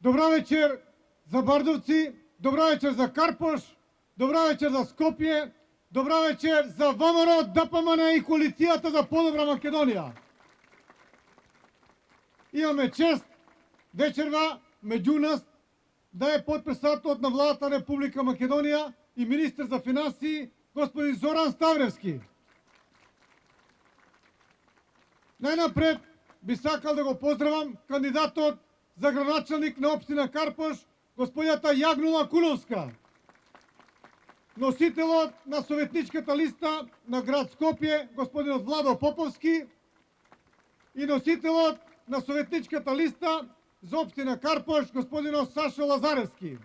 Добра вечер за Бардовци, добра вечер за Карпош, добра вечер за Скопје, добра вечер за ВМРО, ДПМН и коалицијата за подобра Македонија. Имаме чест вечерва меѓу нас да е потпредседател на владата на Република Македонија и министр за финансии господин Зоран Ставревски. Најнапред би сакал да го поздравам кандидатот за градоначалник на општина Карпош, господјата Јагнула Куновска, носителот на советничката листа на град Скопје, господинот Владо Поповски, и носителот на советничката листа за општина Карпош, господинот Сашо Лазаревски.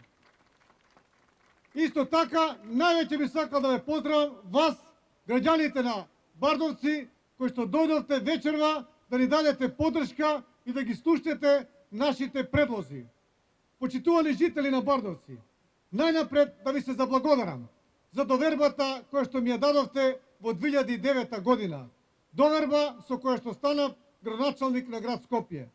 Исто така, највеќе би сакал да ве поздравам вас, граѓаните на Бардовци, кои што дојдовте вечерва да ни дадете поддршка и да ги слушнете нашите предлози. Почитувани жители на Бардовци, најнапред да ви се заблагодарам за довербата која што ми ја дадовте во 2009 година. Доверба со која што станав градоначалник на град Скопје.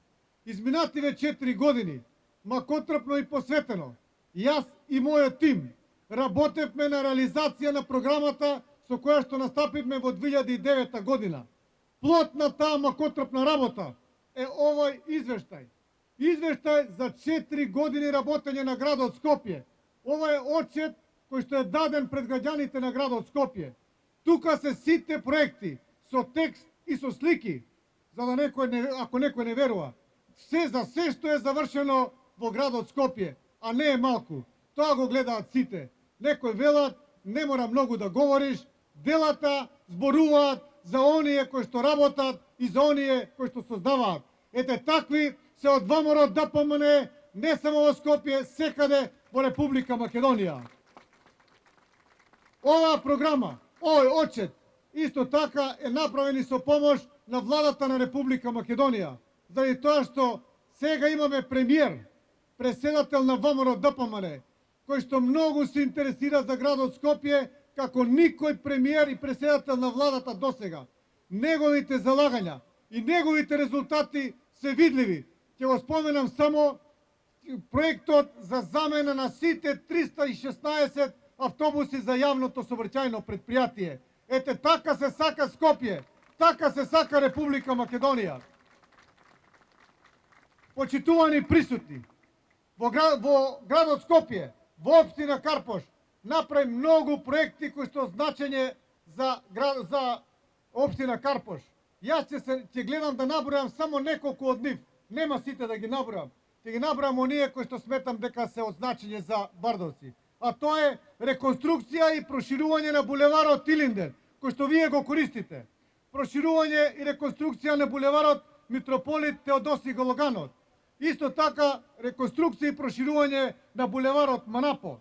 Изминативе 4 години, макотрпно и посветено, јас и мојот тим работевме на реализација на програмата со која што настапивме во 2009 година. Плод на таа макотрпна работа е овој извештај. Извештај за 4 години работење на градот Скопје. Ова е отчет кој што е даден пред граѓаните на градот Скопје. Тука се сите проекти со текст и со слики, за да ако некој не верува. За се што е завршено во градот Скопје, а не е малку. Тоа го гледаат сите. Некој велат, не мора многу да говориш, делата зборуваат за оние кои што работат и за оние кои што создаваат. Ете такви се од ВМРО ДПМН не само во Скопје, секаде во Република Македонија. Оваа програма, овој отчет, исто така е направен и со помош на владата на Република Македонија. Заради тоа што сега имаме премиер, преседател на ВМРО ДПМН, кој што многу се интересира за градот Скопје, како никој премиер и преседател на владата досега. Неговите залагања и неговите резултати се видливи. Ќе го споменам само проектот за замена на сите 316 автобуси за јавното сообраќајно предпријатие. Ете така се сака Скопје, така се сака Република Македонија. Почитувани присутни, во градот Скопје, во општина Карпош, направи многу проекти кои што значење за општина Карпош. Јас ќе гледам да набројам само неколку од нив. Нема сите да ги набројам. Ќе ги набројам оние кои што сметам дека се од значење за Бардовци. А тоа е реконструкција и проширување на булеварот Илинден, кој што вие го користите. Проширување и реконструкција на булеварот Митрополит Теодоси Гологанов. Исто така реконструкција и проширување на булеварот Манапо.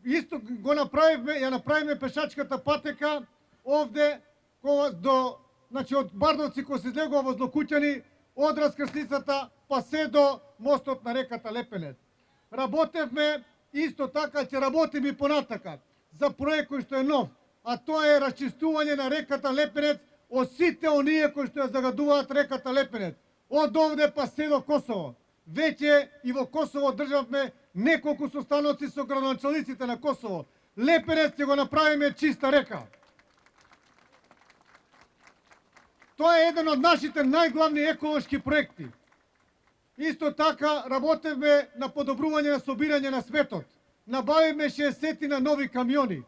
Исто го направивме, ја направивме пешачката патека овде од Бардовци кој се излегува во Злокуќани, од раскрсницата па се до мостот на реката Лепенец. Работевме, исто така ќе работиме и понатака за проект кој што е нов, а тоа е расчистување на реката Лепенец од сите оние кои што ја загадуваат реката Лепенец. Од овде па се до Косово. Веќе и во Косово државме неколку состаноци со градоначалниците на Косово. Лепенец ќе го направиме чиста река. Тоа е еден од нашите најглавни еколошки проекти. Исто така работевме на подобрување на собирање на сметот. Набавивме 60 на нови камиони.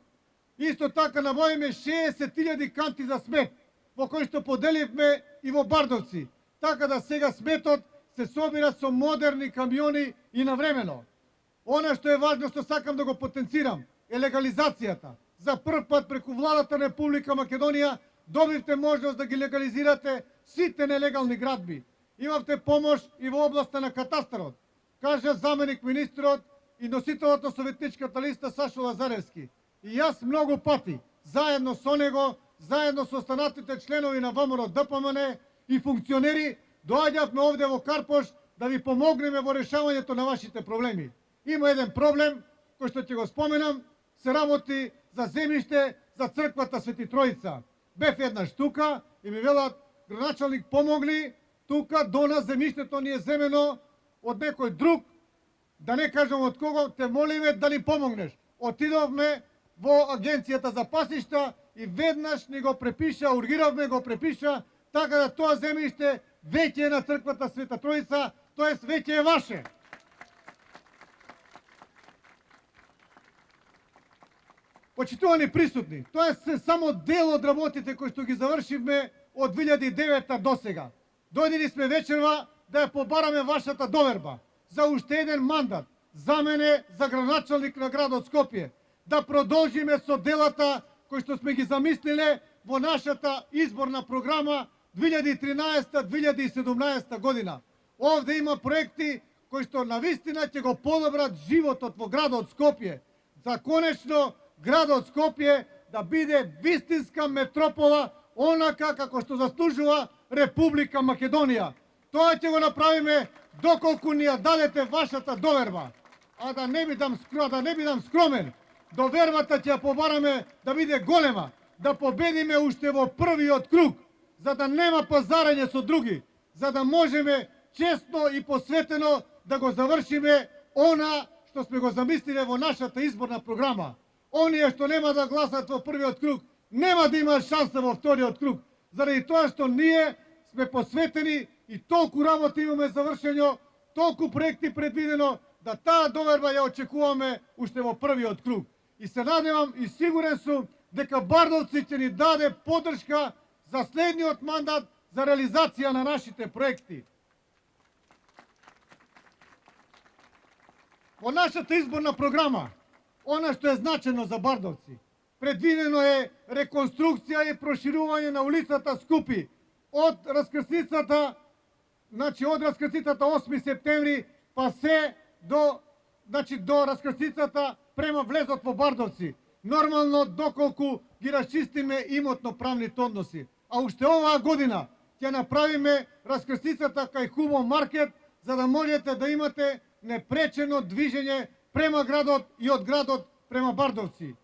Исто така набавивме 60.000 канти за смет, во кои што поделивме и во Бардовци. Така да сега сметот се собира со модерни камиони и навремено. Она што е важно, што сакам да го потенцирам, е легализацијата. За прв пат преку владата на Република Македонија добивте можност да ги легализирате сите нелегални градби. Имавте помош и во областа на катастарот, каже заменик министрот и носителот на советничката листа Сашо Лазаревски. И јас многу пати, заедно со него, заедно со останатите членови на ВМРО ДПМН и функционери, доаѓавме овде во Карпош да ви помогнеме во решавањето на вашите проблеми. Има еден проблем, кој што ќе го споменам, се работи за земјиште за црквата Свети Тројца. Бев еднаш тука и ми велат, градоначалник помогли, тука до нас земјиштето ни е земено од некој друг, да не кажам од кого, те молиме да ни помогнеш. Отидовме во Агенцијата за пасишта и веднаш ни го препиша, ургиравме го препиша, така да тоа земјиште веќе е на црквата Света Тројца, тоест веќе е ваше. Почитувани присутни, тоа е само дел од работите кои што ги завршивме од 2009 до сега. Дојдени сме вечерва да ја побараме вашата доверба за уште еден мандат, за мене, за градоначалник на градот Скопје, да продолжиме со делата кои што сме ги замислиле во нашата изборна програма 2013-2017 година. Овде има проекти кои што навистина ќе го подобрат животот во градот Скопје. За конечно градот Скопје да биде вистинска метропола, онака како што заслужува Република Македонија. Тоа ќе го направиме доколку ни ја дадете вашата доверба. А да не бидам скромен, довербата ќе ја побараме да биде голема, да победиме уште во првиот круг, за да нема пазарење со други, за да можеме честно и посветено да го завршиме она што сме го замислиле во нашата изборна програма. Оние што нема да гласат во првиот круг, нема да имаат шанса во вториот круг, заради тоа што ние сме посветени и толку работа имаме завршено, толку проекти предвидено, да таа доверба ја очекуваме уште во првиот круг. И се надевам и сигурен сум дека Бардовци ќе ни даде поддршка за следниот мандат за реализација на нашите проекти. Во нашата изборна програма, она што е значено за Бардовци, предвидено е реконструкција и проширување на улицата Скупи од раскрсницата, од раскрсницата 8 септември па се до раскрсницата према влезот во Бардовци. Нормално доколку ги расчистиме имотно-правните односи. А уште оваа година ќе направиме раскрсницата кај Хубо маркет, за да можете да имате непречено движење према градот и од градот према Бардовци.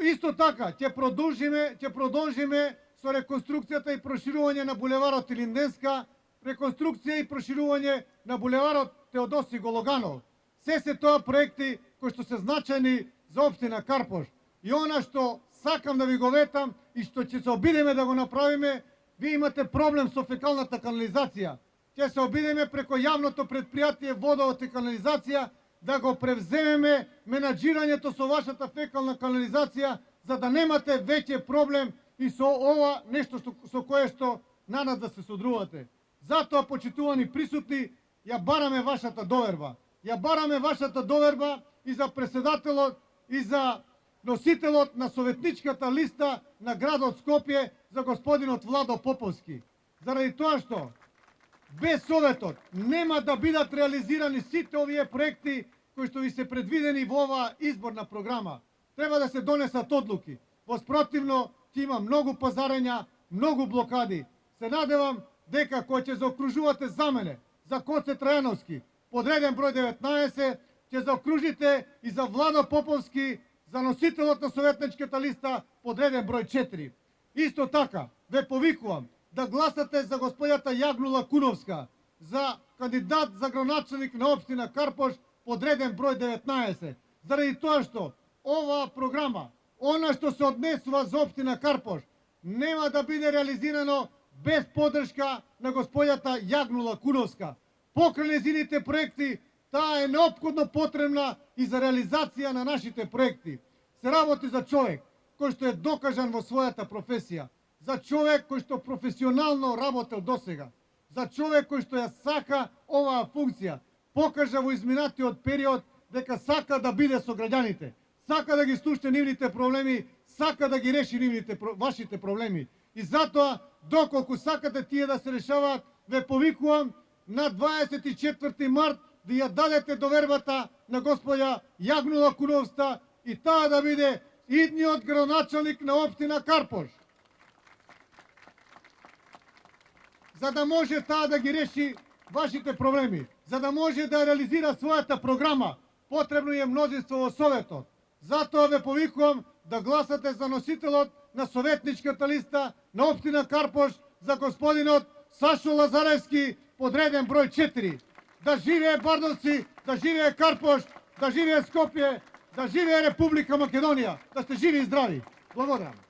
Исто така ќе продолжиме со реконструкцијата и проширување на булеварот Илинденска, реконструкција и проширување на булеварот Теодоси Гологанов. Се тоа проекти кои што се значајни за општина Карпош. И она што сакам да ви го ветам и што ќе се обидеме да го направиме, вие имате проблем со фекалната канализација. Ќе се обидеме преко јавното предпријатие Водовод и канализација да го превземеме менаџирањето со вашата фекална канализација, за да немате веќе проблем и со ова нешто со кое што на нас да се содрувате. Затоа, почитувани присутни, ја бараме вашата доверба. Ја бараме вашата доверба и за председателот и за носителот на советничката листа на градот Скопје, за господинот Владо Поповски. Заради тоа што без советот нема да бидат реализирани сите овие проекти кои што ви се предвидени во оваа изборна програма. Треба да се донесат одлуки. Воспротивно ќе има многу пазарења, многу блокади. Се надевам дека кој ќе заокружувате за мене, за Коце Трајановски, подреден број 19, ќе заокружите и за Владо Поповски, за носителот на советничката листа, подреден број 4. Исто така, ве повикувам да гласате за господјата Јагнула Куновска, за кандидат за градоначалник на општина Карпош, подреден број 19. Заради тоа што оваа програма, она што се однесува за општина Карпош, нема да биде реализирано без поддршка на господјата Јагнула Куновска. Покрај нејзините проекти, таа е неопходно потребна и за реализација на нашите проекти. Се работи за човек кој што е докажан во својата професија, за човек кој што професионално работел досега, за човек кој што ја сака оваа функција, покажа во изминатиот период дека сака да биде со граѓаните, сака да ги слуша нивните проблеми, сака да ги реши вашите проблеми. И затоа, доколку сакате тие да се решаваат, ве повикувам на 24 март да ја дадете довербата на господја Јагнула Куновска и таа да биде идниот градоначалник на општина Карпош. За да може таа да ги реши вашите проблеми, за да може да реализира својата програма, потребно е мнозинство во Советот. Затоа ве повикувам да гласате за носителот на советничката листа на општина Карпош, за господинот Сашо Лазаревски, подреден број 4. Да живее Бардовци, да живее Карпош, да живее Скопје, да живее Република Македонија, да сте живи и здрави. Благодарам.